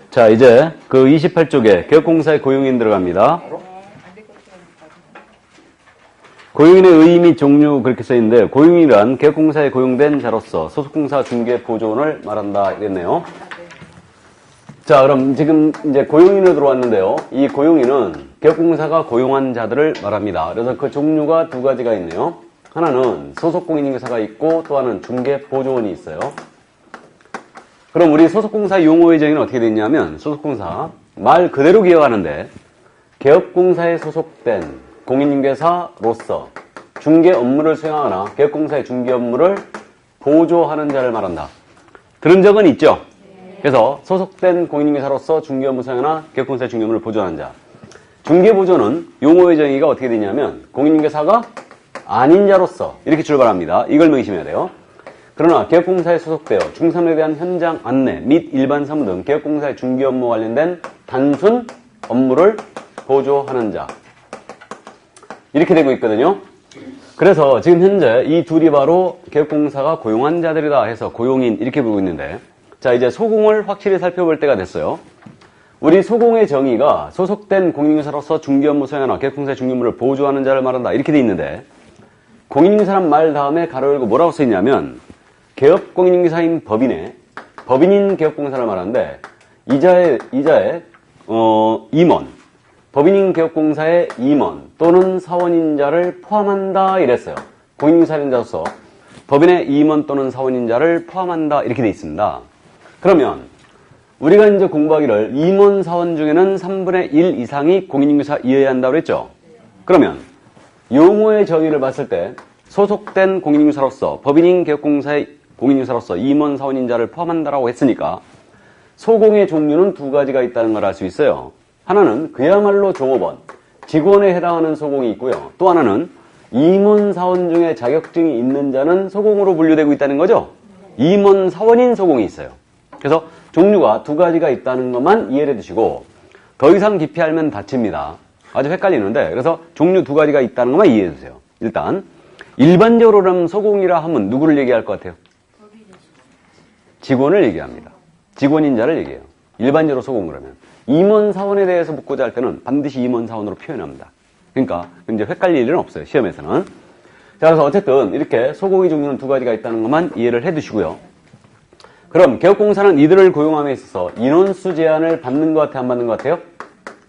자, 이제 그 28쪽에 개업공사의 고용인 들어갑니다. 고용인의 의의 및 종류 그렇게 써있는데, 고용인이란 개업공사에 고용된 자로서 소속공사 중개 보조원을 말한다 이랬네요. 자, 그럼 지금 이제 고용인으로 들어왔는데요. 이 고용인은 개업공사가 고용한 자들을 말합니다. 그래서 그 종류가 두 가지가 있네요. 하나는 소속공인인계사가 있고 또 하나는 중개보조원이 있어요. 그럼 우리 소속공사 용어의 정의는 어떻게 되어 있냐면, 소속공사 말 그대로 기억하는데 개업공사에 소속된 공인인계사로서 중개 업무를 수행하거나 개업공사의 중개 업무를 보조하는 자를 말한다. 들은 적은 있죠? 그래서 소속된 공인인계사로서 중개 업무 수행하나 개업공사의 중개 업무를 보조하는 자. 중개보조는 용어의 정의가 어떻게 되냐면, 공인인계사가 아닌 자로서 이렇게 출발합니다. 이걸 명심해야 돼요. 그러나 개업공사에 소속되어 중산에 대한 현장 안내 및 일반 사무 등 개업공사의 중개 업무 관련된 단순 업무를 보조하는 자. 이렇게 되고 있거든요. 그래서 지금 현재 이 둘이 바로 개업공사가 고용한 자들이다 해서 고용인 이렇게 부르고 있는데, 자, 이제 소공을 확실히 살펴볼 때가 됐어요. 우리 소공의 정의가 소속된 공인인계사로서 중개 업무 수행하나 개업공사의 중개 업무를 보조하는 자를 말한다 이렇게 돼 있는데, 공인인계사란 말 다음에 가로 열고 뭐라고 써 있냐면, 개업공인인계사인 법인인 개업공사를 말하는데, 이자의 임원, 법인인 개업공사의 임원 또는 사원인자를 포함한다 이랬어요. 공인인계사인자로서 법인의 임원 또는 사원인자를 포함한다 이렇게 돼 있습니다. 그러면 우리가 이제 공부하기를 임원 사원 중에는 3분의 1 이상이 공인인계사이어야 한다고 그랬죠. 그러면 용어의 정의를 봤을 때 소속된 공인인계사로서 법인인 개업공사의 공인인계사로서 임원 사원인자를 포함한다라고 했으니까 소공의 종류는 두 가지가 있다는 걸 알 수 있어요. 하나는 그야말로 종업원, 직원에 해당하는 소공이 있고요. 또 하나는 임원 사원 중에 자격증이 있는 자는 소공으로 분류되고 있다는 거죠. 임원 사원인 소공이 있어요. 그래서 종류가 두 가지가 있다는 것만 이해를 해두시고, 더 이상 깊이 알면 다칩니다. 아주 헷갈리는데, 그래서 종류 두 가지가 있다는 것만 이해해 주세요. 일단 일반적으로는 소공이라 하면 누구를 얘기할 것 같아요? 직원을 얘기합니다. 직원인자를 얘기해요. 일반적으로 소공 그러면. 임원 사원에 대해서 묻고자 할 때는 반드시 임원 사원으로 표현합니다. 그러니까 이제 헷갈릴 일은 없어요. 시험에서는. 자, 그래서 어쨌든 이렇게 소공의 종류는 두 가지가 있다는 것만 이해를 해두시고요. 그럼 개업공사는 이들을 고용함에 있어서 인원수 제한을 받는 것 같아요? 안 받는 것 같아요?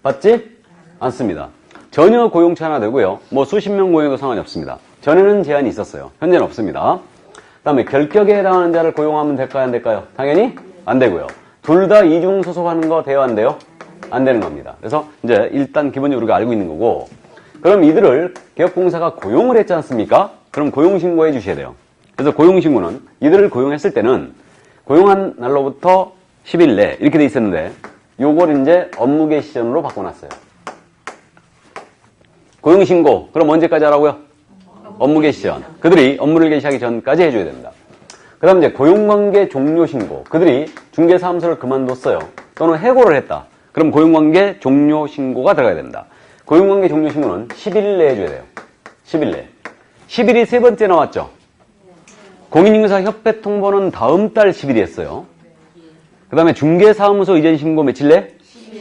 받지 않습니다. 전혀 고용치 않아 되고요. 뭐 수십 명 고용해도 상관이 없습니다. 전에는 제한이 있었어요. 현재는 없습니다. 그 다음에 결격에 해당하는 자를 고용하면 될까요? 안 될까요? 당연히 안 되고요. 둘 다 이중 소속하는 거 돼요? 안 돼요? 안 되는 겁니다. 그래서 이제 일단 기본적으로 우리가 알고 있는 거고, 그럼 이들을 개업공사가 고용을 했지 않습니까? 그럼 고용신고해 주셔야 돼요. 그래서 고용신고는 이들을 고용했을 때는 고용한 날로부터 10일 내 이렇게 돼 있었는데, 요걸 이제 업무개 시전으로 바꿔놨어요. 고용신고 그럼 언제까지 하라고요? 업무개 시전. 그들이 업무를 개시하기 전까지 해줘야 됩니다. 그 다음 이제 고용관계 종료신고. 그들이 중개사무소를 그만뒀어요. 또는 해고를 했다. 그럼 고용관계 종료신고가 들어가야 됩니다. 고용관계 종료신고는 10일 내에 해줘야 돼요. 10일 내. 10일이 세 번째 나왔죠. 공인인계사 협회 통보는 다음 달 10일이 했어요. 그 다음에 중개사무소 이전 신고 며칠 내?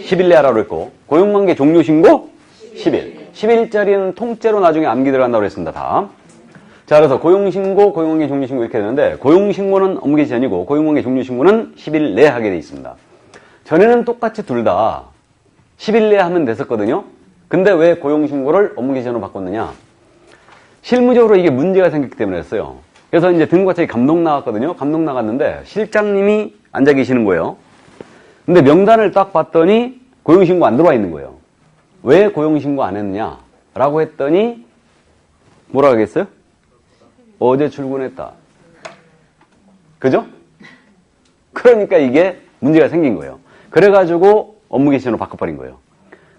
10일 내 하라고 했고, 고용관계 종료신고 10일. 10일짜리는 통째로 나중에 암기 들어간다고 했습니다. 다. 자, 그래서 고용신고, 고용관계 종료신고 이렇게 되는데, 고용신고는 업무개 시전이고 고용관계 종료신고는 10일 내에 하게 돼 있습니다. 전에는 똑같이 둘 다 10일 내에 하면 됐었거든요. 근데 왜 고용신고를 업무개 시전으로 바꿨느냐? 실무적으로 이게 문제가 생겼기 때문에 했어요. 그래서 이제 등록과책이 감독 나갔거든요. 감독 나갔는데 실장님이 앉아 계시는 거예요. 근데 명단을 딱 봤더니 고용신고 안 들어와 있는 거예요. 왜 고용신고 안 했느냐? 라고 했더니 뭐라 하겠어요? 어제 출근했다. 그죠? 그러니까 이게 문제가 생긴 거예요. 그래가지고 업무개 시전으로 바꿔버린 거예요.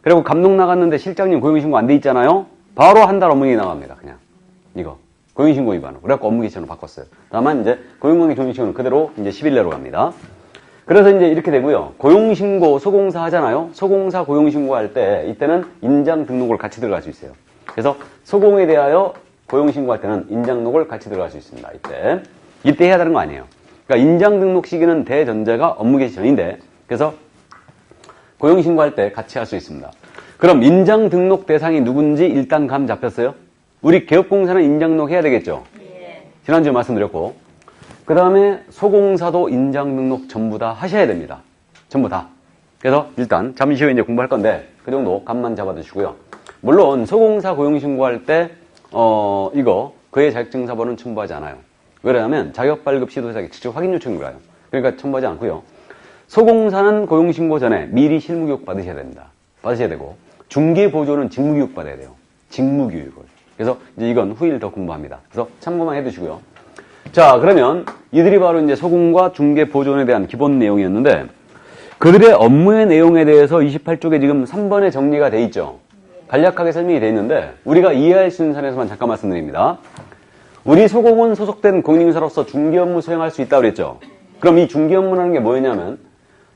그리고 감독 나갔는데 실장님 고용신고 안 돼 있잖아요? 바로 한 달 업무개 나갑니다. 그냥 이거 고용신고 위반으로. 그래갖고 업무개 시전으로 바꿨어요. 다만 이제 고용관계 종료신고는 그대로 이제 10일 내로 갑니다. 그래서 이제 이렇게 되고요. 고용신고 소공사 하잖아요. 소공사 고용신고 할 때 이때는 인장 등록을 같이 들어갈 수 있어요. 그래서 소공에 대하여 고용신고할 때는 인장등록을 같이 들어갈 수 있습니다. 이때 해야 되는 거 아니에요. 그러니까 인장 등록 시기는 대전제가 업무개시 전인데, 그래서 고용신고할 때 같이 할 수 있습니다. 그럼 인장 등록 대상이 누군지 일단 감 잡혔어요? 우리 개업공사는 인장 등록해야 되겠죠? 지난주에 말씀드렸고, 그 다음에 소공사도 인장 등록 전부 다 하셔야 됩니다. 전부 다. 그래서 일단 잠시 후에 이제 공부할 건데 그 정도 감만 잡아두시고요. 물론 소공사 고용신고할 때 이거 그의 자격증서번호는 첨부하지 않아요. 왜냐하면 자격발급 시도자에게 직접 확인 요청이 가요. 그러니까 첨부하지 않고요. 소공사는 고용신고 전에 미리 실무교육 받으셔야 됩니다. 받으셔야 되고 중개보조는 직무교육 받아야 돼요. 직무교육을. 그래서 이제 이건 후일 더 공부합니다. 그래서 참고만 해두시고요. 자, 그러면 이들이 바로 이제 소공과 중개보조에 대한 기본 내용이었는데 그들의 업무의 내용에 대해서 28쪽에 지금 3번에 정리가 돼 있죠. 간략하게 설명이 돼 있는데 우리가 이해할 수 있는 선에서만 잠깐 말씀드립니다. 우리 소공은 소속된 공인인사로서 중개 업무 수행할 수 있다고 그랬죠. 그럼 이 중개 업무라는 게 뭐였냐면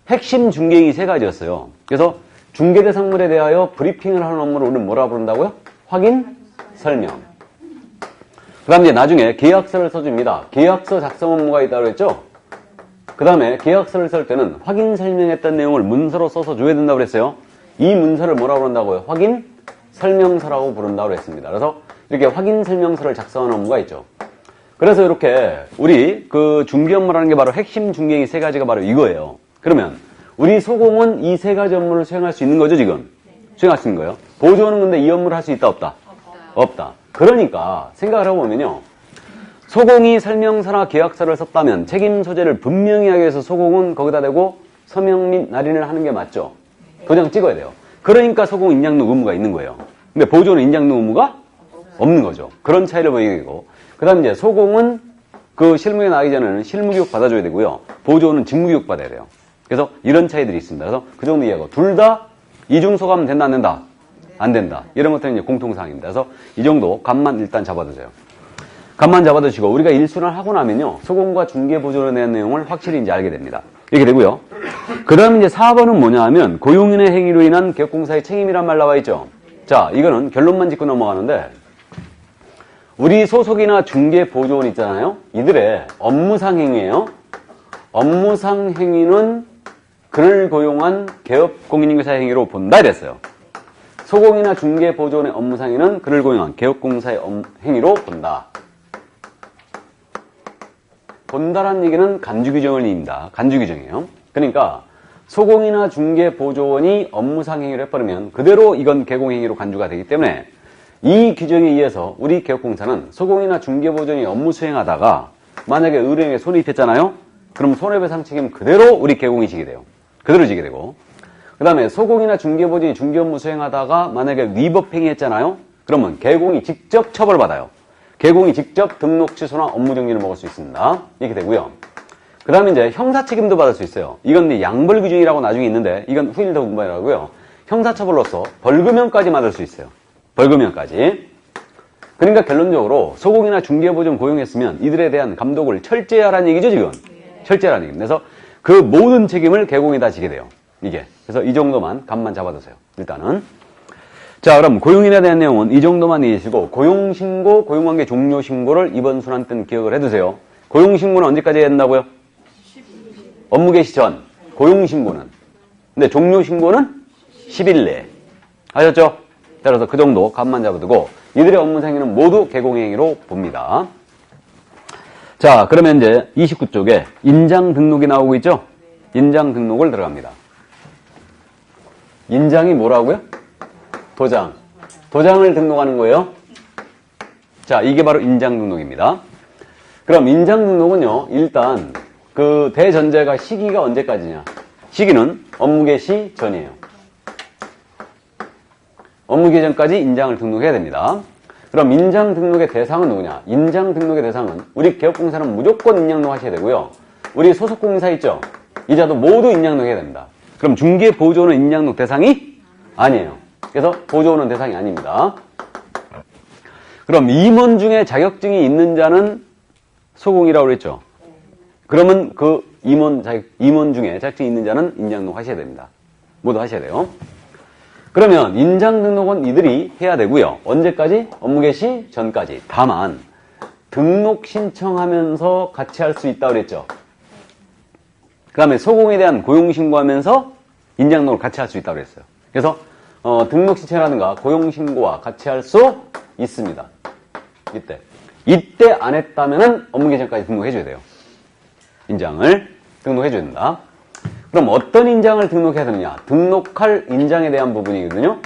핵심 중개행위 3가지였어요. 그래서 중개대상물에 대하여 브리핑을 하는 업무를 우리는 뭐라 부른다고요? 확인, 설명. 그 다음 이제 나중에 계약서를 써줍니다. 계약서 작성 업무가 있다고 그랬죠. 그 다음에 계약서를 쓸 때는 확인 설명했던 내용을 문서로 써서 줘야 된다고 그랬어요. 이 문서를 뭐라고 부른다고요? 확인 설명서라고 부른다고 그랬습니다. 그래서 이렇게 확인 설명서를 작성하는 업무가 있죠. 그래서 이렇게 우리 그 중개 업무라는 게 바로 핵심 중개행위 3가지가 바로 이거예요. 그러면 우리 소공은 이 3가지 업무를 수행할 수 있는 거죠, 지금? 수행할 수 있는 거예요. 보조는 근데 이 업무를 할 수 있다, 없다? 없다. 그러니까 생각을 해보면요. 소공이 설명서나 계약서를 썼다면 책임 소재를 분명히 하기 위해서 소공은 거기다 대고 서명 및 날인을 하는 게 맞죠. 도장 찍어야 돼요. 그러니까 소공 인장등 의무가 있는 거예요. 근데 보조는 인장등 의무가 없는 거죠. 그런 차이를 보이게 되고 그 다음 이제 소공은 그 실무에 나가기 전에는 실무교육 받아줘야 되고요. 보조는 직무교육 받아야 돼요. 그래서 이런 차이들이 있습니다. 그래서 그 정도 이해하고 둘 다 이중소가면 된다 안 된다? 안 된다. 이런 것들은 이제 공통사항입니다. 그래서 이 정도 감만 일단 잡아두세요. 감만 잡아두시고 우리가 일순환 하고 나면요. 소공과 중개보조에 대한 내용을 확실히 이제 알게 됩니다. 이렇게 되고요. 그 다음 이제 4번은 뭐냐 하면 고용인의 행위로 인한 개업공사의 책임이란 말 나와 있죠. 자, 이거는 결론만 짚고 넘어가는데 우리 소속이나 중개보조원 있잖아요. 이들의 업무상 행위예요. 업무상 행위는 그를 고용한 개업공인인사의 행위로 본다 이랬어요. 소공이나 중개보조원의 업무상 행위는 그를 고용한 개업공사의 행위로 본다. 본다라는 얘기는 간주규정을 의미합니다. 간주규정이에요. 그러니까 소공이나 중개보조원이 업무상 행위를 해버리면 그대로 이건 개공행위로 간주가 되기 때문에 이 규정에 의해서 우리 개업공사는 소공이나 중개보조원이 업무 수행하다가 만약에 의뢰인에게 손해입혔잖아요. 그럼 손해배상 책임 그대로 우리 개공이 지게 돼요. 그대로 지게 되고 그 다음에 소공이나 중개보조원이 중개업무 수행하다가 만약에 위법행위 했잖아요. 그러면 개공이 직접 처벌받아요. 개공이 직접 등록 취소나 업무 정지를 먹을 수 있습니다. 이렇게 되고요. 그 다음에 이제 형사 책임도 받을 수 있어요. 이건 양벌 규정이라고 나중에 있는데 이건 후일 더 공부하라고요. 형사처벌로서 벌금형까지 받을 수 있어요. 벌금형까지. 그러니까 결론적으로 소공이나 중개보조원 고용했으면 이들에 대한 감독을 철저히 하라는 얘기죠, 지금. 철저히 하라는 얘기입니다. 그래서 그 모든 책임을 개공이 다 지게 돼요. 이게. 그래서 이 정도만 감만 잡아두세요. 일단은. 자, 그럼 고용인에 대한 내용은 이 정도만 이해하시고 고용신고, 고용관계 종료신고를 이번 순환 때는 기억을 해두세요. 고용신고는 언제까지 해야 된다고요? 업무 개시 전. 고용신고는. 근데 종료신고는 10일 내에. 아셨죠? 따라서 그 정도 감만 잡아두고 이들의 업무상행위는 모두 개공행위로 봅니다. 자, 그러면 이제 29쪽에 인장 등록이 나오고 있죠? 인장 등록을 들어갑니다. 인장이 뭐라고요? 도장. 도장을 등록하는 거예요. 자, 이게 바로 인장 등록입니다. 그럼 인장 등록은요, 일단 그 대전제가 시기가 언제까지냐? 시기는 업무 개시 전이에요. 업무 개시 전까지 인장을 등록해야 됩니다. 그럼 인장 등록의 대상은 누구냐? 인장 등록의 대상은 우리 개업공사는 무조건 인장 등록하셔야 되고요. 우리 소속공사 있죠? 이자도 모두 인장 등록해야 됩니다. 그럼 중개보조는 인장 등록 대상이 아니에요. 그래서 보조는 대상이 아닙니다. 그럼 임원 중에 자격증이 있는 자는 소공이라고 그랬죠? 그러면 그 임원 중에 자격증이 있는 자는 인장 등록 하셔야 됩니다. 모두 하셔야 돼요. 그러면 인장 등록은 이들이 해야 되고요. 언제까지? 업무 개시 전까지. 다만 등록 신청하면서 같이 할 수 있다고 그랬죠. 그 다음에 소공에 대한 고용 신고하면서 인장 등록을 같이 할 수 있다고 그랬어요. 그래서 등록 시체라든가 고용 신고와 같이 할 수 있습니다. 이때 안 했다면은 업무기 전까지 등록해 줘야 돼요. 인장을 등록해 줘야 된다. 그럼 어떤 인장을 등록해야 되느냐? 등록할 인장에 대한 부분이거든요.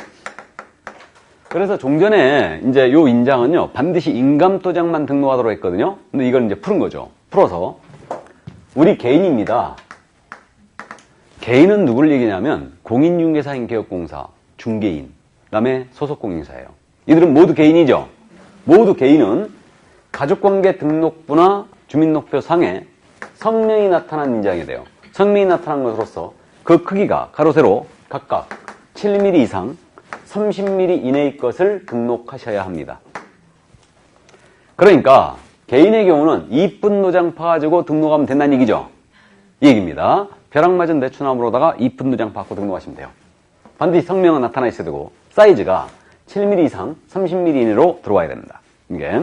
그래서 종전에 이제 요 인장은요, 반드시 인감도장만 등록하도록 했거든요. 근데 이걸 이제 푸는 거죠. 풀어서 우리 개인입니다. 개인은 누굴 얘기냐면 공인중개사인 개업공사, 중개인, 그 다음에 소속공인사예요. 이들은 모두 개인이죠. 모두 개인은 가족관계 등록부나 주민등록표 상에 선명히 나타난 인장이 돼요. 선명히 나타난 것으로서 그 크기가 가로 세로 각각 7mm 이상 30mm 이내의 것을 등록하셔야 합니다. 그러니까 개인의 경우는 이쁜 도장 파가지고 등록하면 된다는 얘기죠. 이 얘기입니다. 벼락맞은 대추나무로다가 이쁜 도장 받고 등록하시면 돼요. 반드시 성명은 나타나 있어야 되고 사이즈가 7mm 이상 30mm 이내로 들어와야 됩니다. 이게.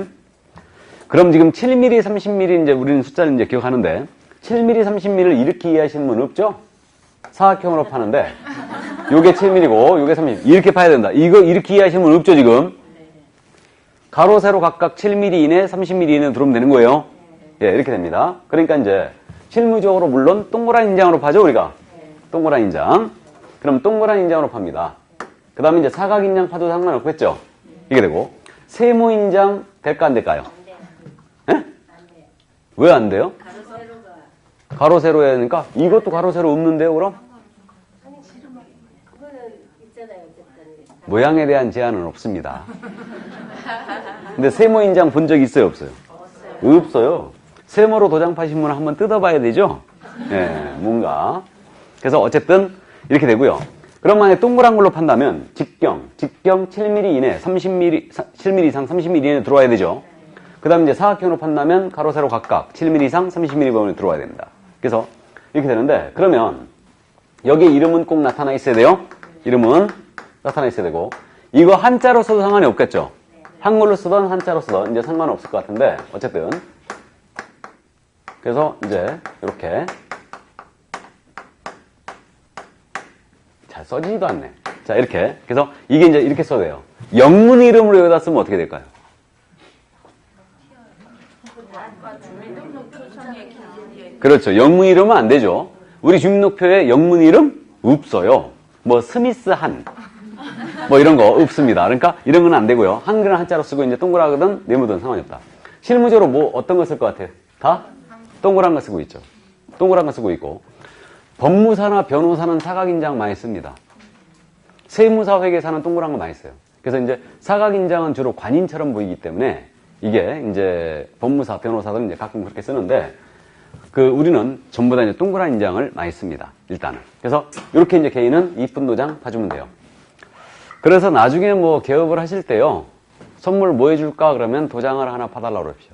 그럼 지금 7mm, 30mm 이제 우리는 숫자를 이제 기억하는데 7mm, 30mm를 이렇게 이해하시는 분 없죠? 사각형으로 파는데 요게 7mm고 요게 30mm 이렇게 파야 된다. 이거 이렇게 이해하시는 분 없죠 지금? 가로 세로 각각 7mm 이내, 30mm 이내 들어오면 되는 거예요. 예, 이렇게 됩니다. 그러니까 이제 실무적으로 물론 동그란 인장으로 파죠 우리가. 동그란 인장. 그럼 동그란 인장으로 팝니다. 그 다음에 이제 사각 인장 파도 상관없겠죠? 이게 되고 세모 인장 될까 안 될까요? 예? 왜 안 돼요? 가로 세로야 되니까 이것도 가로 세로 없는데요 그럼? 모양에 대한 제한은 없습니다. 근데 세모 인장 본 적 있어요 없어요? 없어요. 세모로 도장 파신 분은 한번 뜯어봐야 되죠? 예, 뭔가. 그래서 어쨌든 이렇게 되고요. 그럼 만약에 동그란 걸로 판다면 직경 7mm 이내 30mm, 7mm 이상 30mm 이내 들어와야 되죠. 그 다음에 이제 사각형으로 판다면 가로 세로 각각 7mm 이상 30mm 범위에 들어와야 됩니다. 그래서 이렇게 되는데 그러면 여기 이름은 꼭 나타나 있어야 돼요. 이름은 나타나 있어야 되고 이거 한자로 써도 상관이 없겠죠. 한글로 쓰던 한자로 쓰던 이제 상관없을 것 같은데 어쨌든 그래서 이제 이렇게 잘 써지지도 않네. 자 이렇게 그래서 이게 이제 이렇게 써야 돼요. 영문 이름으로 여기다 쓰면 어떻게 될까요? 그렇죠. 영문 이름은 안 되죠. 우리 주민등록표에 영문 이름 없어요. 뭐 스미스한 뭐 이런 거 없습니다. 그러니까 이런 건 안 되고요. 한글은 한자로 쓰고 이제 동그라거든 네모든 상관이 없다. 실무적으로 뭐 어떤 거 쓸 것 같아요? 다 동그란 거 쓰고 있죠. 동그란 거 쓰고 있고 법무사나 변호사는 사각인장 많이 씁니다. 세무사 회계사는 동그란 거 많이 써요. 그래서 이제 사각인장은 주로 관인처럼 보이기 때문에 이게 이제 법무사, 변호사들은 이제 가끔 그렇게 쓰는데 우리는 전부 다 이제 동그란 인장을 많이 씁니다. 일단은. 그래서 이렇게 이제 개인은 이쁜 도장 봐주면 돼요. 그래서 나중에 뭐 개업을 하실 때요. 선물 뭐 해줄까 그러면 도장을 하나 파달라고 그러십시오.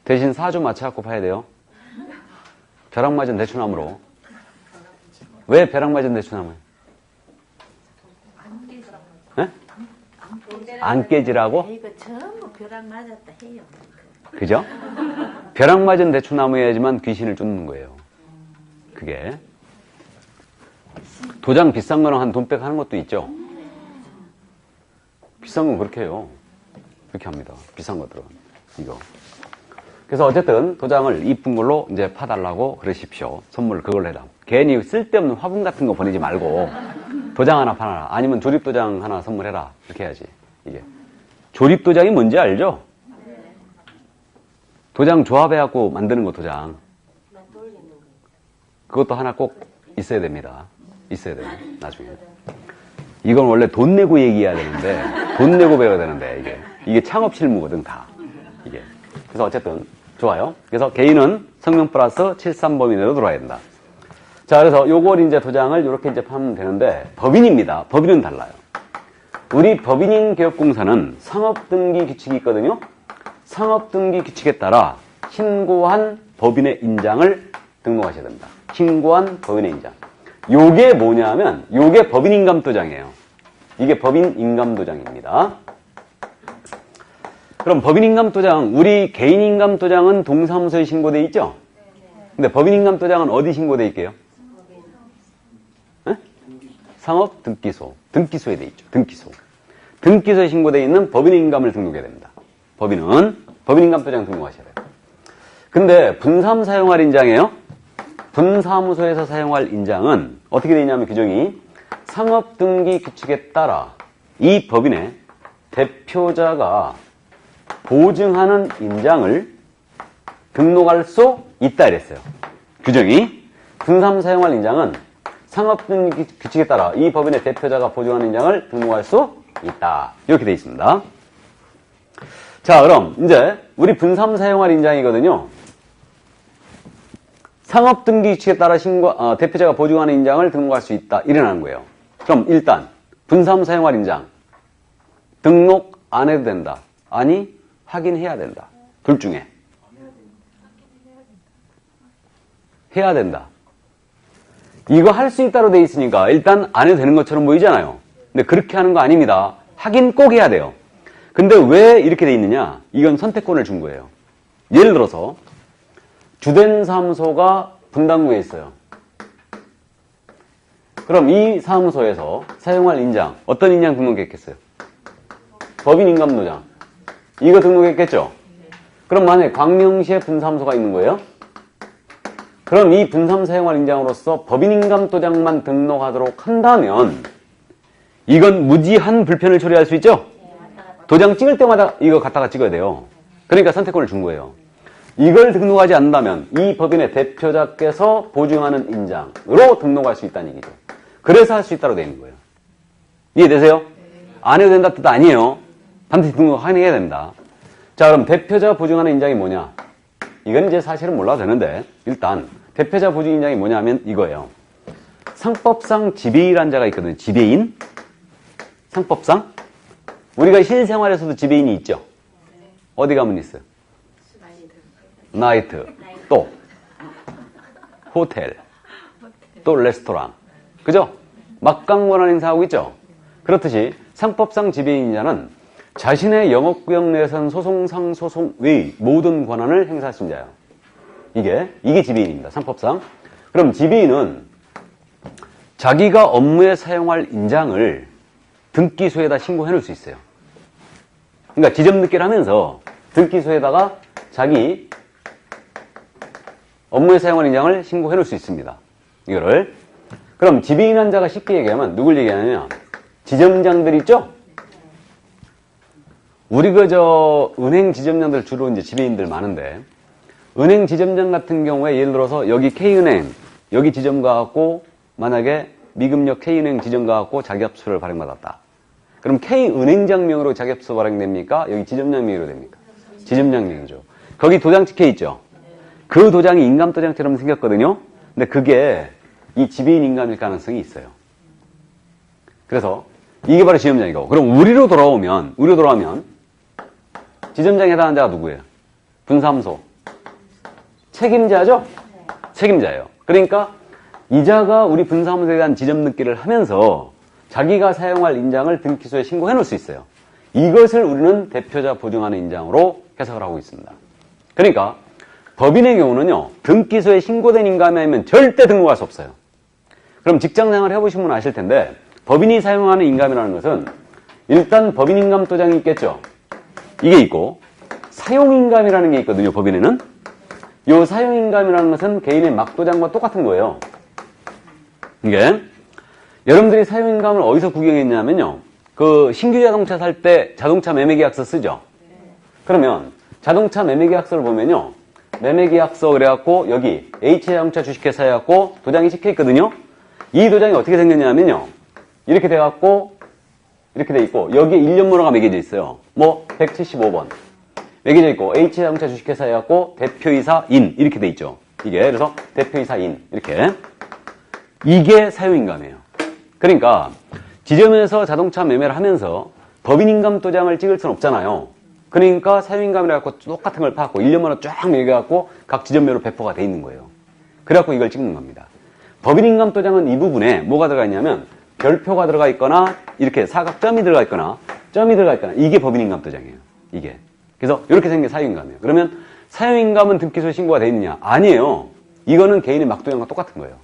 대신 사주 맞춰갖고 파야 돼요. 벼락 맞은 대추나무로. 왜 벼락 맞은 대추나무예요? 네? 안 깨지라고? 이거 전부 벼락 맞았다 해요. 그죠? 벼락 맞은 대추나무여야지만 귀신을 쫓는 거예요. 그게. 도장 비싼 거는 한 돈백 하는 것도 있죠. 비싼 건 그렇게 해요. 그렇게 합니다. 비싼 것들은. 이거. 그래서 어쨌든 도장을 이쁜 걸로 이제 파달라고 그러십시오. 선물을 그걸로 해라. 괜히 쓸데없는 화분 같은 거 보내지 말고 도장 하나 파라. 아니면 조립도장 하나 선물해라. 이렇게 해야지. 이게. 조립도장이 뭔지 알죠? 도장 조합해갖고 만드는 거 도장. 그것도 하나 꼭 있어야 됩니다. 있어야 돼요. 나중에. 이건 원래 돈 내고 얘기해야 되는데 돈 내고 배워야 되는데 이게 창업 실무거든 다. 이게. 그래서 어쨌든 좋아요. 그래서 개인은 성명 플러스 73범위 내로 들어와야 된다. 자, 그래서 요걸 이제 도장을 이렇게 이제 파면 되는데 법인입니다. 법인은 달라요. 우리 법인인 개업공사는 상업등기 규칙이 있거든요. 상업등기 규칙에 따라 신고한 법인의 인장을 등록하셔야 됩니다. 신고한 법인의 인장. 요게 뭐냐면 요게 법인인감도장이에요. 이게 법인인감도장입니다. 그럼 법인인감도장, 우리 개인인감도장은 동사무소에 신고돼 있죠? 근데 법인인감도장은 어디 신고돼 있게요? 상업등기소. 등기소에 돼 있죠. 등기소. 등기소에 신고되어 있는 법인인감을 등록해야 됩니다. 법인은 법인인감도장 등록하셔야 돼요. 근데 분사무 사용할 인장이에요. 분사무소에서 사용할 인장은 어떻게 되어 있냐면 규정이 상업등기 규칙에 따라 이 법인의 대표자가 보증하는 인장을 등록할 수 있다 이랬어요. 규정이 분사무 사용할 인장은 상업등기 규칙에 따라 이 법인의 대표자가 보증하는 인장을 등록할 수 있다. 이렇게 되어 있습니다. 자, 그럼 이제 우리 분사무 사용할 인장이거든요. 상업등기 규칙에 따라 대표자가 보증하는 인장을 등록할 수 있다. 이래나는 거예요. 그럼 일단 분사무 사용할 인장 등록 안 해도 된다. 아니 확인해야 된다. 둘 중에 해야 된다. 이거 할 수 있다로 돼 있으니까 일단 안 해도 되는 것처럼 보이잖아요. 근데 그렇게 하는 거 아닙니다. 하긴 꼭 해야 돼요. 근데 왜 이렇게 돼 있느냐? 이건 선택권을 준 거예요. 예를 들어서 주된 사무소가 분당구에 있어요. 그럼 이 사무소에서 사용할 인장, 어떤 인장 등록했겠어요? 법인인감도장. 이거 등록했겠죠? 그럼 만약에 광명시에 분사무소가 있는 거예요? 그럼 이 분사무 사용할 인장으로서 법인인감도장만 등록하도록 한다면 이건 무지한 불편을 처리할 수 있죠? 도장 찍을 때마다 이거 갖다가 찍어야 돼요. 그러니까 선택권을 준 거예요. 이걸 등록하지 않는다면 이 법인의 대표자께서 보증하는 인장으로 등록할 수 있다는 얘기죠. 그래서 할 수 있다고 되어 있는 거예요. 이해되세요? 안 해도 된다 뜻 아니에요. 반드시 등록 확인해야 된다. 자, 그럼 대표자가 보증하는 인장이 뭐냐? 이건 이제 사실은 몰라도 되는데 일단 대표자 보증 인장이 뭐냐면 이거예요. 상법상 지배인이라는 자가 있거든요. 지배인. 상법상. 우리가 실생활에서도 지배인이 있죠. 어디 가면 있어요? 나이트. 또 호텔. 또 레스토랑. 그죠? 막강권한 행사하고 있죠. 그렇듯이 상법상 지배인자는 자신의 영업구역 내에선 소송상 소송 외의 모든 권한을 행사할 수 있는 자예요. 이게 지배인입니다. 상법상. 그럼 지배인은 자기가 업무에 사용할 인장을 등기소에다 신고해 놓을 수 있어요. 그러니까 지점등기를 하면서 등기소에다가 자기 업무에 사용할 인장을 신고해 놓을 수 있습니다. 이거를. 그럼 지배인한 자가 쉽게 얘기하면 누굴 얘기하냐면 지점장들 있죠? 우리 은행 지점장들 주로 이제 지배인들 많은데 은행 지점장 같은 경우에 예를 들어서 여기 K은행 여기 지점 가갖고 만약에 미금역 K은행 지점 가갖고 자기합수를 발행받았다. 그럼 K은행장 명의로 자기합수 발행됩니까? 여기 지점장 명의로 됩니까? 지점장 명의죠. 거기 도장 찍혀 있죠. 그 도장이 인감도장처럼 생겼거든요. 근데 그게 이 지배인 인감일 가능성이 있어요. 그래서 이게 바로 지점장이고. 그럼 우리로 돌아오면 지점장에 해당하는 자가 누구예요? 분사무소. 책임자죠? 책임자예요. 그러니까 이자가 우리 분사무소에 대한 지점 등기를 하면서 자기가 사용할 인장을 등기소에 신고해 놓을 수 있어요. 이것을 우리는 대표자 보증하는 인장으로 해석을 하고 있습니다. 그러니까 법인의 경우는요. 등기소에 신고된 인감이 아니면 절대 등록할 수 없어요. 그럼 직장생활 해보신 분은 아실 텐데 법인이 사용하는 인감이라는 것은 일단 법인인감도장이 있겠죠. 이게 있고 사용인감이라는 게 있거든요. 법인에는. 이 사용인감이라는 것은 개인의 막도장과 똑같은 거예요. 이게 여러분들이 사용인감을 어디서 구경했냐면요. 그 신규 자동차 살 때 자동차 매매계약서 쓰죠. 그러면 자동차 매매계약서를 보면요. 매매계약서 그래갖고 여기 H자동차 주식회사 해갖고 도장이 찍혀 있거든요. 이 도장이 어떻게 생겼냐면요. 이렇게 돼갖고 이렇게 돼 있고 여기에 일련번호가 매겨져 있어요. 뭐 175번 매겨져 있고 H자동차 주식회사 해갖고 대표이사 인 이렇게 돼 있죠. 이게 그래서 대표이사 인 이렇게 이게 사용인감이에요. 그러니까 지점에서 자동차 매매를 하면서 법인인감도장을 찍을 수는 없잖아요. 그러니까 사용인감이라 갖고 똑같은 걸 파갖고 일련번호 쫙 매겨갖고 각 지점별로 배포가 돼 있는 거예요. 그래갖고 이걸 찍는 겁니다. 법인인감도장은 이 부분에 뭐가 들어가 있냐면 별표가 들어가 있거나 이렇게 사각점이 들어가 있거나 점이 들어가 있거나 이게 법인인감도장이에요. 이게. 그래서 이렇게 생긴 게 사용인감이에요. 그러면 사용인감은 등기소에 신고가 돼 있느냐? 아니에요. 이거는 개인의 막도장과 똑같은 거예요.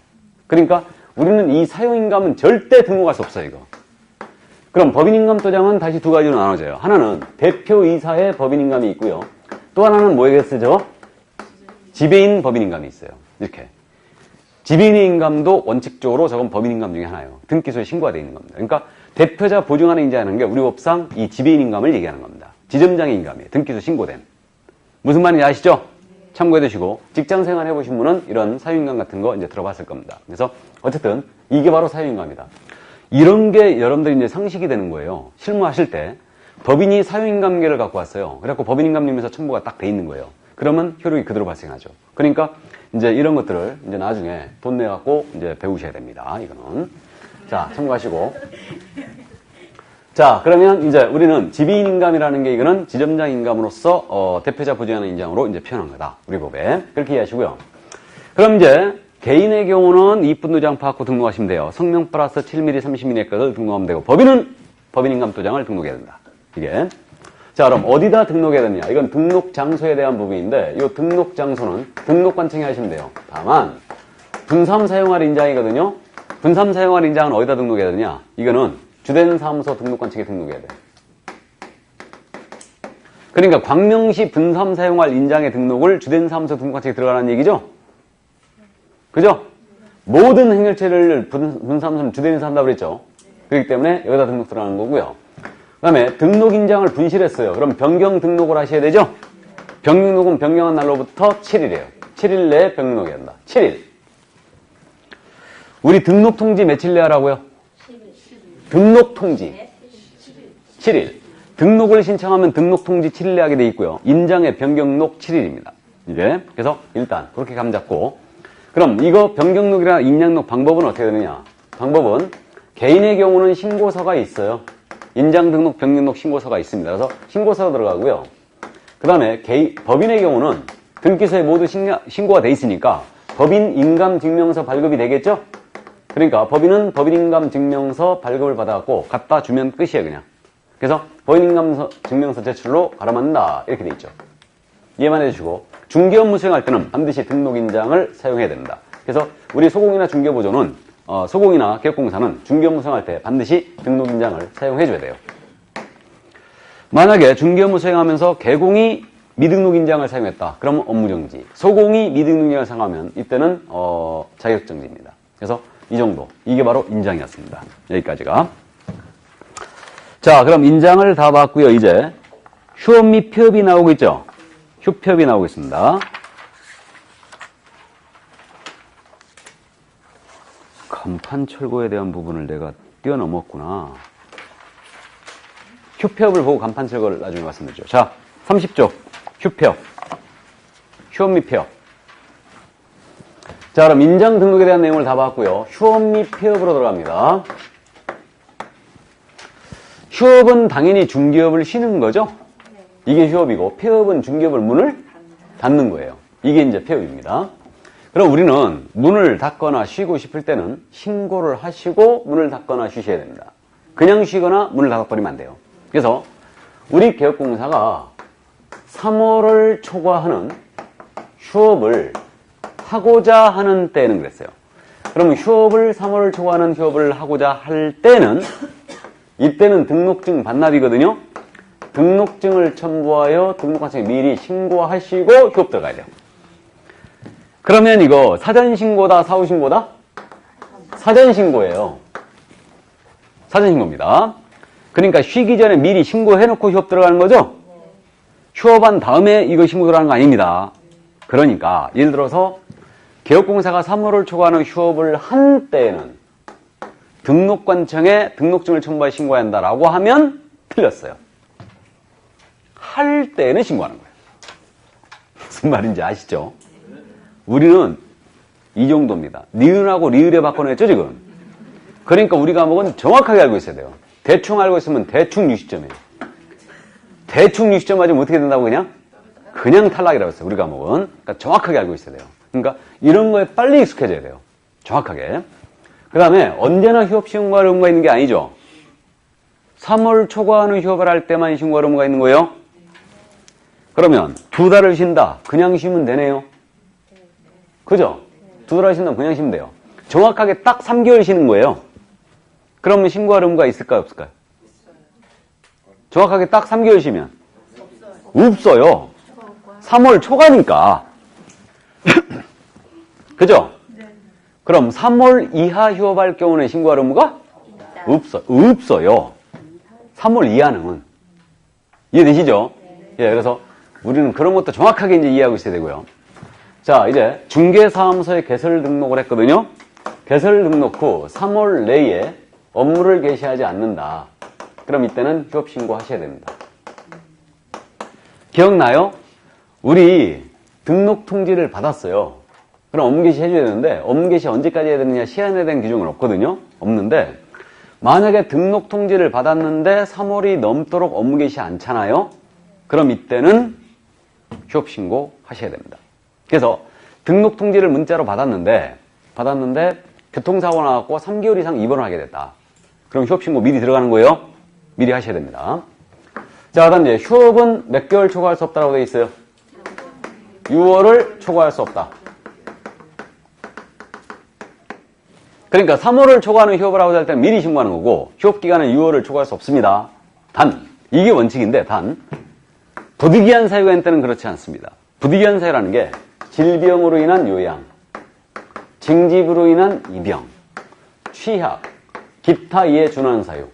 그러니까 우리는 이 사용인감은 절대 등록할 수 없어요, 이거. 그럼 법인인감도장은 다시 두 가지로 나눠져요. 하나는 대표이사의 법인인감이 있고요. 또 하나는 뭐에게 쓰죠? 지배인 법인인감이 있어요. 이렇게. 지배인의 인감도 원칙적으로 저건 법인인감 중에 하나예요. 등기소에 신고가 되어 있는 겁니다. 그러니까 대표자 보증하는 인자라는 게 우리 법상 이 지배인 인감을 얘기하는 겁니다. 지점장의 인감이에요. 등기소 신고된. 무슨 말인지 아시죠? 참고해 두시고 직장생활 해보신 분은 이런 사유인감 같은 거 이제 들어봤을 겁니다. 그래서 어쨌든 이게 바로 사유인감이다. 이런 게 여러분들이 이제 상식이 되는 거예요. 실무하실 때 법인이 사유인감계를 갖고 왔어요. 그래갖고 법인인감림에서 첨부가 딱 돼 있는 거예요. 그러면 효력이 그대로 발생하죠. 그러니까 이제 이런 것들을 이제 나중에 돈 내갖고 이제 배우셔야 됩니다. 이거는. 자, 참고하시고. 자, 그러면 이제 우리는 지배인인감이라는 게 이거는 지점장 인감으로서 대표자 보증하는 인장으로 이제 표현한 거다. 우리 법에. 그렇게 이해하시고요. 그럼 이제 개인의 경우는 이익분도장 파악후 등록하시면 돼요. 성명 플러스 7mm, 30mm의 것을 등록하면 되고 법인은 법인인감도장을 등록해야 된다. 이게. 자, 그럼 어디다 등록해야 되느냐? 이건 등록 장소에 대한 부분인데 이 등록 장소는 등록관청에 하시면 돼요. 다만 분삼 사용할 인장이거든요. 분삼 사용할 인장은 어디다 등록해야 되느냐? 이거는 주된 사무소 등록관청에 등록해야 돼. 그러니까 광명시 분삼 사용할 인장의 등록을 주된 사무소 등록관청에 들어가라는 얘기죠? 그죠? 모든 행렬체를 분사무소는 주대인에서 한다고 그랬죠? 그렇기 때문에 여기다 등록 들어가는 거고요. 그 다음에 등록인장을 분실했어요. 그럼 변경 등록을 하셔야 되죠? 변경 등록은 변경한 날로부터 7일이에요. 7일 내에 변경해야 한다. 7일. 우리 등록통지 며칠 내에 하라고요? 등록통지 7일. 등록을 신청하면 등록통지 7일 내에 하게 돼 있고요. 인장의 변경록 7일입니다. 이제 그래서 일단 그렇게 감 잡고 그럼 이거 변경록이나 인양록 방법은 어떻게 되느냐? 방법은 개인의 경우는 신고서가 있어요. 인장 등록 변경록 신고서가 있습니다. 그래서 신고서가 들어가고요. 그 다음에 법인의 경우는 등기소에 모두 신고가 돼 있으니까 법인 인감 증명서 발급이 되겠죠? 그러니까 법인은 법인인감 증명서 발급을 받아갖고 갖다 주면 끝이에요, 그냥. 그래서 법인인감 증명서 제출로 가라만다 이렇게 돼 있죠. 이해만 해주시고 중개업무 수행할 때는 반드시 등록인장을 사용해야 됩니다. 그래서 우리 소공이나 중개보조는 소공이나 개업공사는 중개업무 수행할 때 반드시 등록인장을 사용해줘야 돼요. 만약에 중개업무 수행하면서 개공이 미등록인장을 사용했다. 그러면 업무정지. 소공이 미등록인장을 사용하면 이때는 자격정지입니다. 그래서 이 정도. 이게 바로 인장이었습니다. 여기까지가. 자, 그럼 인장을 다 봤고요. 이제 휴업 및 폐업이 나오고 있죠. 휴폐업이 나오고 있습니다. 간판 철거에 대한 부분을 내가 뛰어넘었구나. 휴폐업을 보고 간판 철거를 나중에 말씀드리죠. 자, 30조. 휴폐업. 휴업 및 폐업. 자, 그럼 인장 등록에 대한 내용을 다 봤고요. 휴업 및 폐업으로 들어갑니다. 휴업은 당연히 중개업을 쉬는 거죠. 이게 휴업이고 폐업은 중개업을 문을 닫는 거예요. 이게 이제 폐업입니다. 그럼 우리는 문을 닫거나 쉬고 싶을 때는 신고를 하시고 문을 닫거나 쉬셔야 됩니다. 그냥 쉬거나 문을 닫아버리면 안 돼요. 그래서 우리 개업공사가 3월을 초과하는 휴업을 하고자 하는 때는 그랬어요. 그러면 휴업을 3월을 초과하는 휴업을 하고자 할 때는 이때는 등록증 반납이거든요. 등록증을 첨부하여 등록관청에 미리 신고하시고 휴업 들어가야 돼요. 그러면 이거 사전신고다 사후신고다? 사전신고예요. 사전신고입니다. 그러니까 쉬기 전에 미리 신고해놓고 휴업 들어가는 거죠? 휴업한 다음에 이거 신고 들어가는 거 아닙니다. 그러니까 예를 들어서 개업공사가 3월을 초과하는 휴업을 한 때에는 등록관청에 등록증을 첨부해 신고해야 한다라고 하면 틀렸어요. 할 때는 신고하는 거예요. 무슨 말인지 아시죠? 우리는 이 정도입니다. 니은하고 리을에 바꿔냈죠, 지금? 그러니까 우리 과목은 정확하게 알고 있어야 돼요. 대충 알고 있으면 대충 60점이에요. 대충 60점 맞으면 어떻게 된다고 그냥? 그냥 탈락이라고 했어요, 우리 과목은. 그러니까 정확하게 알고 있어야 돼요. 그러니까 이런 거에 빨리 익숙해져야 돼요. 정확하게. 그 다음에 언제나 휴업 신고할 의무가 있는 게 아니죠. 3월 초과하는 휴업을 할 때만 신고할 의무가 있는 거예요. 그러면 2달을 쉰다. 그냥 쉬면 되네요. 그죠? 2달을 쉰다면 그냥 쉬면 돼요. 정확하게 딱 3개월 쉬는 거예요. 그러면 신고할 의무가 있을까요, 없을까요? 정확하게 딱 3개월 쉬면? 없어요. 3월 초과니까. 그죠? 그럼 3월 이하 휴업할 경우는 신고할 의무가? 없어요. 3월 이하는. 이해되시죠? 예, 그래서 우리는 그런 것도 정확하게 이제 이해하고 있어야 되고요. 자, 이제 중개사무소에 개설 등록을 했거든요. 개설 등록 후 3월 내에 업무를 개시하지 않는다. 그럼 이때는 휴업 신고하셔야 됩니다. 기억나요? 우리 등록 통지를 받았어요. 그럼 업무 개시 해줘야 되는데 업무 개시 언제까지 해야 되느냐 시한에 대한 규정은 없거든요. 없는데 만약에 등록 통지를 받았는데 3월이 넘도록 업무 개시 않잖아요. 그럼 이때는 휴업 신고 하셔야 됩니다. 그래서 등록 통지를 문자로 받았는데 교통사고 나갖고 3개월 이상 입원을 하게 됐다. 그럼 휴업 신고 미리 들어가는 거예요. 미리 하셔야 됩니다. 자, 그다음 이제 휴업은 몇 개월 초과할 수 없다라고 되어 있어요. 6월을 초과할 수 없다. 그러니까 3월을 초과하는 휴업을 하고자 할 때는 미리 신고하는 거고 휴업 기간은 6월을 초과할 수 없습니다. 단, 이게 원칙인데 단 부득이한 사유가 있는 때는 그렇지 않습니다. 부득이한 사유라는 게 질병으로 인한 요양, 징집으로 인한 입영, 취약, 기타 이에 준하는 사유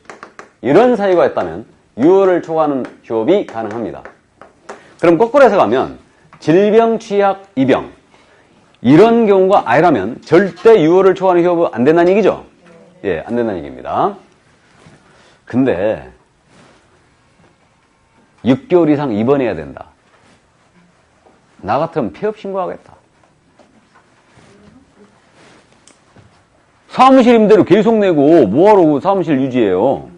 이런 사유가 있다면 6월을 초과하는 휴업이 가능합니다. 그럼 거꾸로 해서 가면 질병, 취약, 입영 이런 경우가 아니라면 절대 6월을 초과하는 휴업은 안 된다는 얘기죠? 예, 안 된다는 얘기입니다. 근데 6개월 이상 입원해야 된다. 나 같으면 폐업 신고하겠다. 사무실 임대료 계속 내고 뭐하러 사무실 유지해요.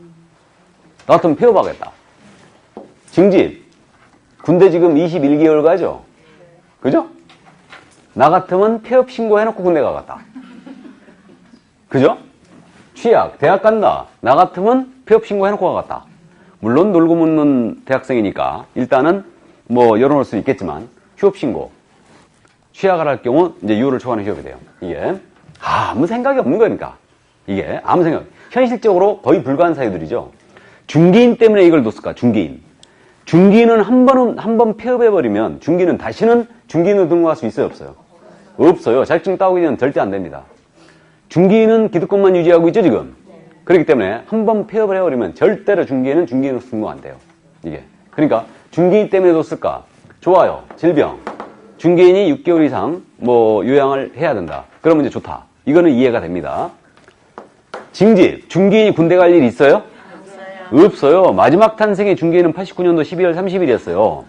나 같으면 폐업하겠다. 징집 군대 지금 21개월 가죠? 그죠? 나 같으면 폐업 신고해놓고 군대 가겠다. 그죠? 취약 대학 간다. 나 같으면 폐업 신고해놓고 가겠다. 물론 놀고 묻는 대학생이니까 일단은 뭐 열어놓을 수 있겠지만 휴업 신고 취약을 할 경우 이제 6월을 초과하는 휴업이 돼요. 이게 아무 생각이 없는 거니까 이게 아무 생각 현실적으로 거의 불가한 사유들이죠. 중개인 때문에 이걸 뒀을까? 중개인은 한 번 폐업해버리면 중개인은 다시는 중개인으로 등록할 수 있어요, 없어요? 없어요. 자격증 따오기 전에 절대 안 됩니다. 중개인은 기득권만 유지하고 있죠, 지금? 그렇기 때문에 한 번 폐업을 해버리면 절대로 중개인은 중개인으로 등록 안 돼요. 이게. 그러니까 중개인 때문에 뒀을까? 좋아요. 질병. 중개인이 6개월 이상 뭐 요양을 해야 된다. 그러면 이제 좋다. 이거는 이해가 됩니다. 징집. 중개인이 군대 갈 일 있어요? 없어요. 마지막 탄생의 중개인은 89년도 12월 30일이었어요.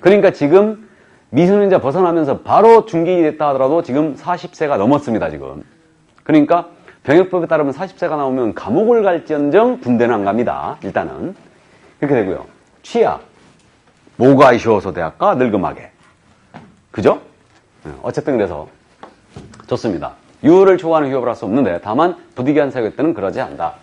그러니까 지금 미성년자 벗어나면서 바로 중개인이 됐다 하더라도 지금 40세가 넘었습니다, 지금. 그러니까 병역법에 따르면 40세가 나오면 감옥을 갈지언정 군대는 안 갑니다. 일단은. 그렇게 되고요. 취약. 뭐가 쉬워서 대학 가? 늙음하게. 그죠? 어쨌든 그래서 좋습니다. 6월을 초과하는 휴업을 할 수 없는데 다만 부득이한 사유 때는 그러지 않다.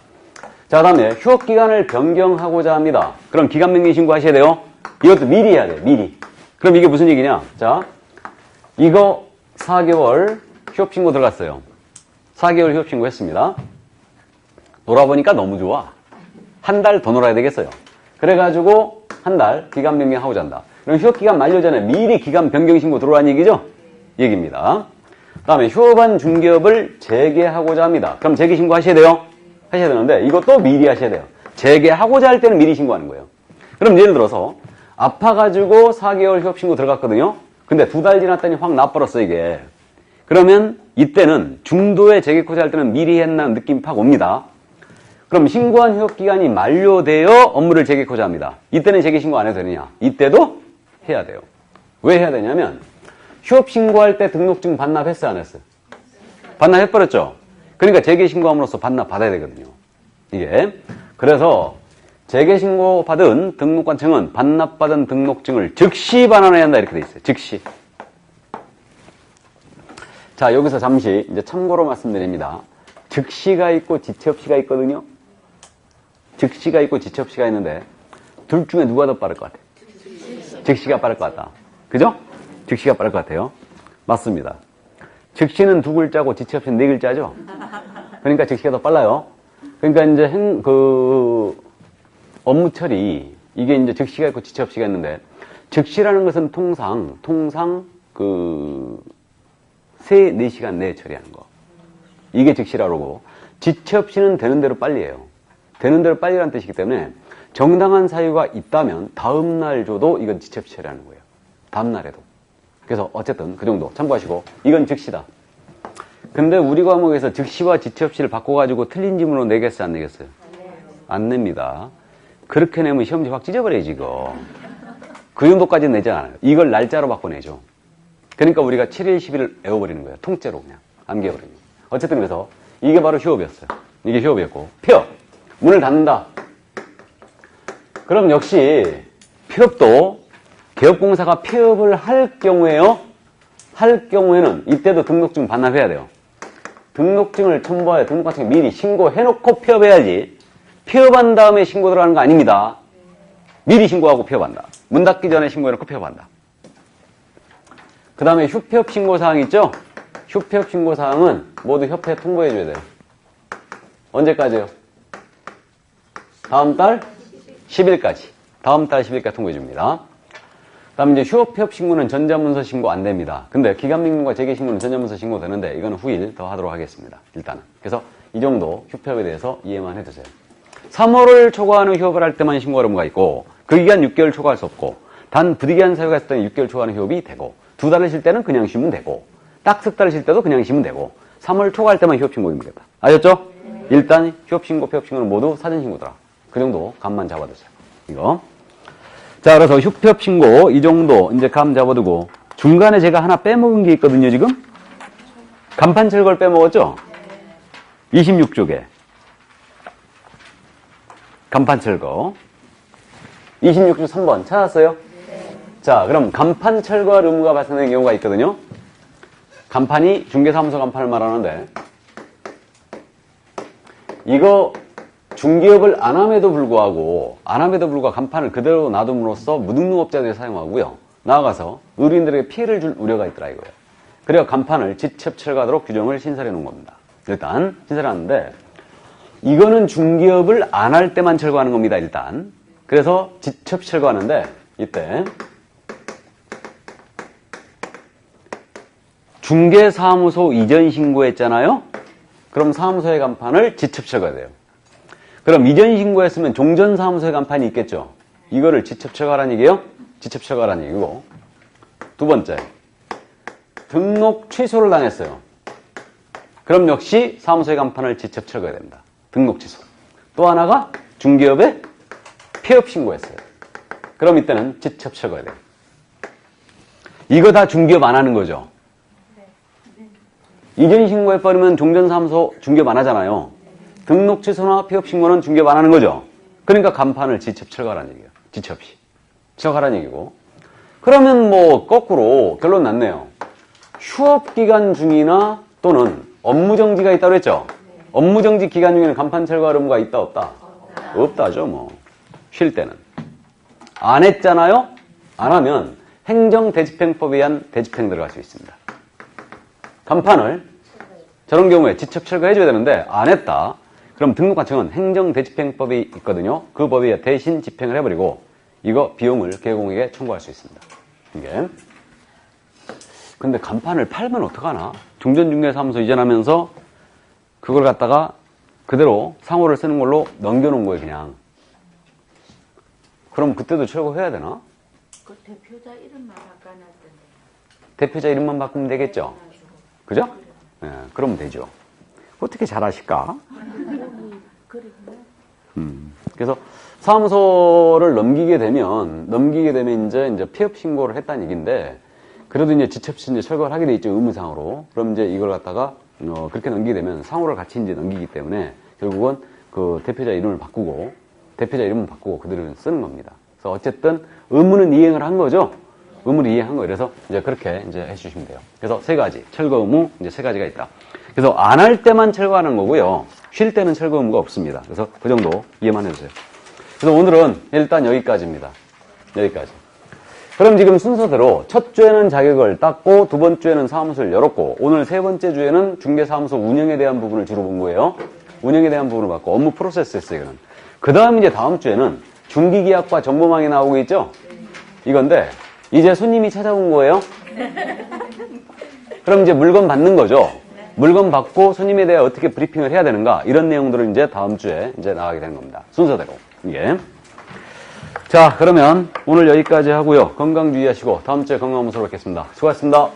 자, 다음에 휴업 기간을 변경하고자 합니다. 그럼 기간 변경 신고하셔야 돼요. 이것도 미리 해야 돼요. 미리. 그럼 이게 무슨 얘기냐? 자, 이거 4개월 휴업 신고 들어갔어요. 4개월 휴업 신고 했습니다. 놀아보니까 너무 좋아. 한 달 더 놀아야 되겠어요. 그래가지고 한 달 기간 변경하고자 한다. 그럼 휴업 기간 만료 전에 미리 기간 변경 신고 들어오라는 얘기죠? 얘기입니다. 다음에 휴업한 중개업을 재개하고자 합니다. 그럼 재개 신고 하셔야 돼요. 하셔야 되는데 이것도 미리 하셔야 돼요. 재개하고자 할 때는 미리 신고하는 거예요. 그럼 예를 들어서 아파가지고 4개월 휴업 신고 들어갔거든요. 근데 2달 지났더니 확 나버렸어 이게. 그러면 이때는 중도에 재개코자 할 때는 미리 했나 느낌 팍 옵니다. 그럼 신고한 휴업 기간이 만료되어 업무를 재개코자 합니다. 이때는 재개 신고 안 해도 되느냐? 이때도 해야 돼요. 왜 해야 되냐면 휴업 신고할 때 등록증 반납했어요, 안 했어요? 반납해버렸죠? 그러니까 재개 신고함으로써 반납 받아야 되거든요. 이게. 그래서 재개 신고 받은 등록관청은 반납받은 등록증을 즉시 반환해야 한다 이렇게 돼 있어요. 즉시. 자, 여기서 잠시 이제 참고로 말씀드립니다. 즉시가 있고 지체 없이가 있거든요. 즉시가 있고 지체 없이가 있는데 둘 중에 누가 더 빠를 것 같아요? 즉시가 빠를 것 같다. 그죠? 즉시가 빠를 것 같아요. 맞습니다. 즉시는 두 글자고 지체 없이는 네 글자죠? 그러니까 즉시가 더 빨라요. 그러니까 이제 업무 처리, 이게 이제 즉시가 있고 지체 없이가 있는데, 즉시라는 것은 통상 3-4시간 내에 처리하는 거. 이게 즉시라고 그러고, 지체 없이는 되는 대로 빨리 해요. 되는 대로 빨리라는 뜻이기 때문에 정당한 사유가 있다면 다음날 줘도 이건 지체 없이 처리하는 거예요. 다음날에도. 그래서 어쨌든 그 정도 참고하시고, 이건 즉시다. 근데 우리 과목에서 즉시와 지체 없이를 바꿔가지고 틀린 지문으로 내겠어요, 안 내겠어요? 안 냅니다. 그렇게 내면 시험지 확 찢어버려야지, 이거. 그 정도까지는 내지 않아요. 이걸 날짜로 바꿔내죠. 그러니까 우리가 7일, 10일을 외워버리는 거예요. 통째로 그냥. 암기해버리는 거예요. 어쨌든 그래서 이게 바로 휴업이었어요. 이게 휴업이었고. 폐업! 문을 닫는다. 그럼 역시 폐업도 개업공사가 폐업을 할 경우에요. 할 경우에는 이때도 등록증 반납해야 돼요. 등록증을 첨부하여 등록증 미리 신고해놓고 폐업해야지. 폐업한 다음에 신고 들어가는 거 아닙니다. 미리 신고하고 폐업한다. 문 닫기 전에 신고해놓고 폐업한다. 그 다음에 휴폐업 신고사항 있죠? 휴폐업 신고사항은 모두 협회에 통보해줘야 돼요. 언제까지요? 다음 달 10일까지. 다음 달 10일까지 통보해줍니다. 그 다음에 이제 휴업폐업 신고는 전자문서 신고 안 됩니다. 근데 기간명령과 재개신고는 전자문서 신고 되는데 이거는 후일 더 하도록 하겠습니다. 일단은. 그래서 이 정도 휴폐업에 대해서 이해만 해두세요. 3월을 초과하는 휴업을 할 때만 신고할 의무가 있고 그 기간 6개월 초과할 수 없고 단 부득이한 사유가 있을 때는 6개월 초과하는 휴업이 되고 2달을 쉴 때는 그냥 쉬면 되고 딱 석 달을 쉴 때도 그냥 쉬면 되고 3월 초과할 때만 휴업 신고 의무겠다. 아셨죠? 일단 휴업 신고, 폐업 신고는 모두 사전 신고더라. 그 정도 감만 잡아두세요. 이거. 자, 그래서 휴폐업 신고 이 정도 이제 감 잡아두고 중간에 제가 하나 빼먹은 게 있거든요, 지금. 간판 철거를 빼먹었죠? 26쪽에. 간판 철거. 26쪽 3번 찾았어요? 자, 그럼 간판 철거 의무가 발생되는 경우가 있거든요. 간판이 중개사무소 간판을 말하는데 이거 중개업을 안 함에도 불구하고 간판을 그대로 놔둠으로써 무등록업자들이 사용하고요. 나아가서 의료인들에게 피해를 줄 우려가 있더라 이거예요. 그래서 간판을 지첩 철거하도록 규정을 신설해 놓은 겁니다. 일단 신설하는데 이거는 중개업을 안 할 때만 철거하는 겁니다. 일단. 그래서 지첩 철거하는데 이때 중개사무소 이전 신고했잖아요. 그럼 사무소의 간판을 지첩 철거해야 돼요. 그럼 이전 신고했으면 종전사무소의 간판이 있겠죠. 이거를 지첩 철거하라는 얘기예요. 지첩 철거하라는 얘기고. 두 번째, 등록 취소를 당했어요. 그럼 역시 사무소의 간판을 지첩 철거해야 됩니다. 등록 취소. 또 하나가 중개업에 폐업 신고했어요. 그럼 이때는 지첩 철거해야 돼요. 이거 다 중개업 안 하는 거죠. 이전 신고해버리면 종전사무소 중개업 안 하잖아요. 등록 취소나 폐업 신고는 중개업 안 하는 거죠. 그러니까 간판을 지첩 철거하라는 얘기예요. 지첩 없이. 철거하라는 얘기고. 그러면 뭐 거꾸로 결론 났네요. 휴업기간 중이나 또는 업무정지가 있다고 그랬죠. 업무정지 기간 중에는 간판 철거할 의무가 있다 없다? 없다죠 뭐. 쉴 때는. 안 했잖아요. 안 하면 행정대집행법에 의한 대집행 들어갈 수 있습니다. 간판을 저런 경우에 지첩 철거해줘야 되는데 안 했다. 그럼 등록관청은 행정대집행법이 있거든요. 그 법에 의해 대신 집행을 해버리고 이거 비용을 개공에게 청구할 수 있습니다. 이게. 근데 간판을 팔면 어떡하나? 중전중개사무소 이전하면서 그걸 갖다가 그대로 상호를 쓰는 걸로 넘겨놓은 거예요, 그냥. 그럼 그때도 철거해야 되나? 그 대표자 이름만 바꿔놨던데. 대표자 이름만 바꾸면 되겠죠? 그죠? 네, 그러면 되죠. 어떻게 잘하실까? 그래서 사무소를 넘기게 되면 이제 폐업 신고를 했다는 얘기인데, 그래도 이제 지첩시 이제 철거를 하게 돼 있죠, 의무상으로. 그럼 이제 이걸 갖다가, 그렇게 넘기게 되면 상호를 같이 이제 넘기기 때문에 결국은 그 대표자 이름을 바꾸고 그대로 쓰는 겁니다. 그래서 어쨌든 의무는 이행을 한 거죠? 의무를 이행한 거예요. 그래서 이제 그렇게 이제 해주시면 돼요. 그래서 세 가지. 철거 의무, 이제 세 가지가 있다. 그래서 안 할 때만 철거하는 거고요. 쉴 때는 철거 의무가 없습니다. 그래서 그 정도 이해만 해주세요. 그래서 오늘은 일단 여기까지입니다. 여기까지. 그럼 지금 순서대로 첫 주에는 자격을 땄고 두 번째 주에는 사무소를 열었고 오늘 세 번째 주에는 중개사무소 운영에 대한 부분을 주로 본 거예요. 운영에 대한 부분을 봤고 업무 프로세스였어요. 이거는. 그 다음 이제 다음 주에는 중기계약과 정보망이 나오고 있죠. 이건데 이제 손님이 찾아온 거예요. 그럼 이제 물건 받는 거죠. 물건 받고 손님에 대해 어떻게 브리핑을 해야 되는가 이런 내용들을 이제 다음 주에 이제 나가게 되는 겁니다. 순서대로. 이게. 자, 그러면 오늘 여기까지 하고요. 건강 주의하시고 다음 주에 건강검사로 뵙겠습니다. 수고하셨습니다.